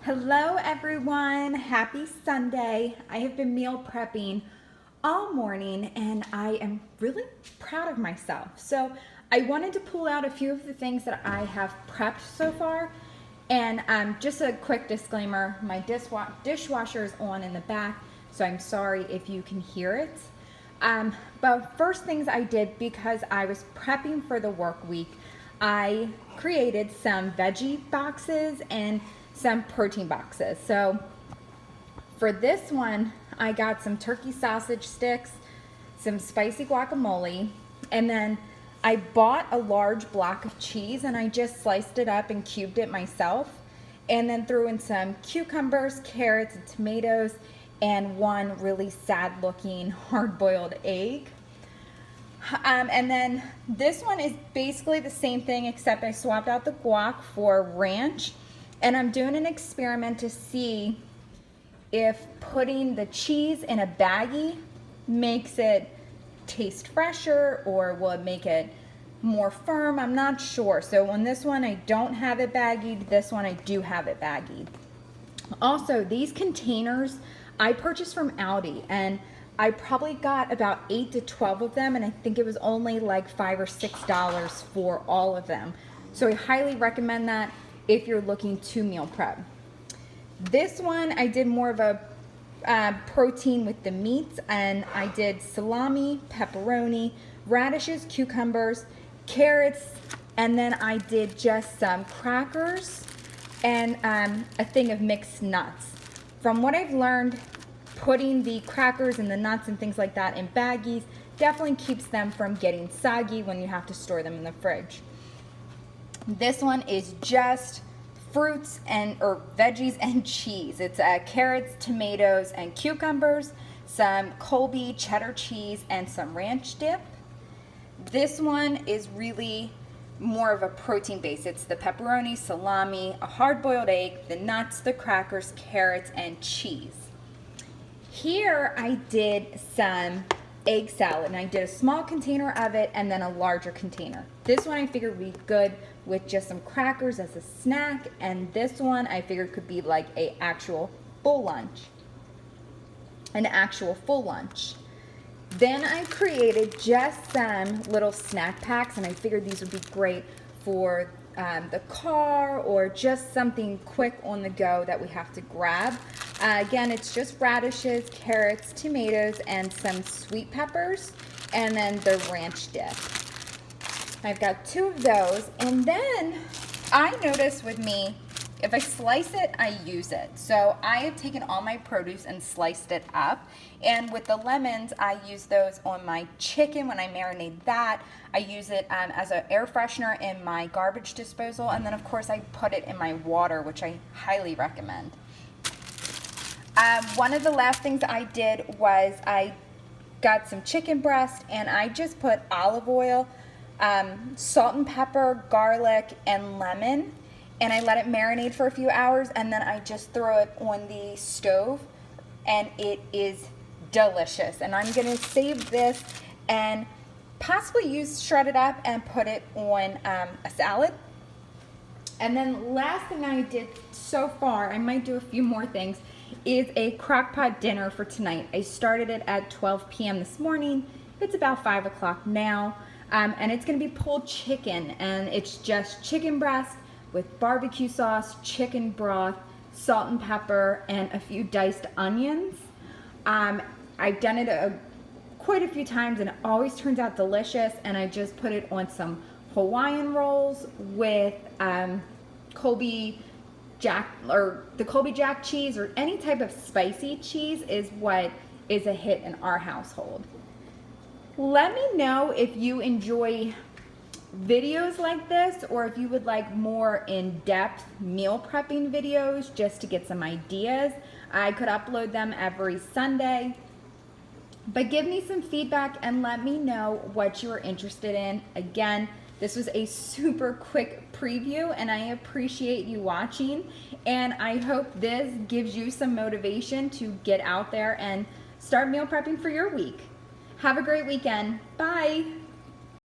Hello everyone, happy Sunday. I have been meal prepping all morning and I am really proud of myself. So I wanted to pull out a few of the things that I have prepped so far. And just a quick disclaimer, my dishwasher is on in the back, so I'm sorry if you can hear it. But first things I did, because I was prepping for the work week, I created some veggie boxes and some protein boxes. So for this one, I got some turkey sausage sticks, some spicy guacamole, and then I bought a large block of cheese and I just sliced it up and cubed it myself, and then threw in some cucumbers, carrots, and tomatoes, and one really sad looking hard-boiled egg. And then this one is basically the same thing, except I swapped out the guac for ranch. And I'm doing an experiment to see if putting the cheese in a baggie makes it taste fresher, or will it make it more firm? I'm not sure. So on this one, I don't have it baggied. This one, I do have it baggied. Also, these containers I purchased from Aldi, and I probably got about 8 to 12 of them, and I think it was only like $5 or $6 for all of them. So I highly recommend that if you're looking to meal prep. This one, I did more of a protein with the meats, and I did salami, pepperoni, radishes, cucumbers, carrots, and then I did just some crackers and a thing of mixed nuts. From what I've learned, putting the crackers and the nuts and things like that in baggies definitely keeps them from getting soggy when you have to store them in the fridge. This one is just fruits or veggies and cheese. It's carrots, tomatoes, and cucumbers, some Colby cheddar cheese, and some ranch dip. This one is really more of a protein base. It's the pepperoni, salami, a hard-boiled egg, the nuts, the crackers, carrots, and cheese. Here I did some egg salad, and I did a small container of it and then a larger container. This one I figured would be good with just some crackers as a snack, and this one I figured could be like an actual full lunch. Then I created just some little snack packs, and I figured these would be great for the car or just something quick on the go that we have to grab. Again, it's just radishes, carrots, tomatoes, and some sweet peppers, and then the ranch dip. I've got 2 of those, and then I notice with me, if I slice it, I use it. So I have taken all my produce and sliced it up, and with the lemons, I use those on my chicken when I marinate that. I use it as an air freshener in my garbage disposal, and then of course I put it in my water, which I highly recommend. One of the last things I did was I got some chicken breast, and I just put olive oil, salt and pepper, garlic, and lemon, and I let it marinate for a few hours, and then I just throw it on the stove, and it is delicious. And I'm gonna save this and possibly shred it up and put it on a salad. And then last thing I did so far, I might do a few more things, is a crock pot dinner for tonight. I started it at 12 p.m. this morning. It's about 5 o'clock now, and it's gonna be pulled chicken, and it's just chicken breast with barbecue sauce, chicken broth, salt and pepper, and a few diced onions. I've done it quite a few times, and it always turns out delicious, and I just put it on some Hawaiian rolls with Colby Jack, or the Colby Jack cheese, or any type of spicy cheese is what is a hit in our household. Let me know if you enjoy videos like this, or if you would like more in-depth meal prepping videos just to get some ideas. I could upload them every Sunday, but give me some feedback and let me know what you are interested in. Again, this was a super quick preview, and I appreciate you watching, and I hope this gives you some motivation to get out there and start meal prepping for your week. Have a great weekend. Bye.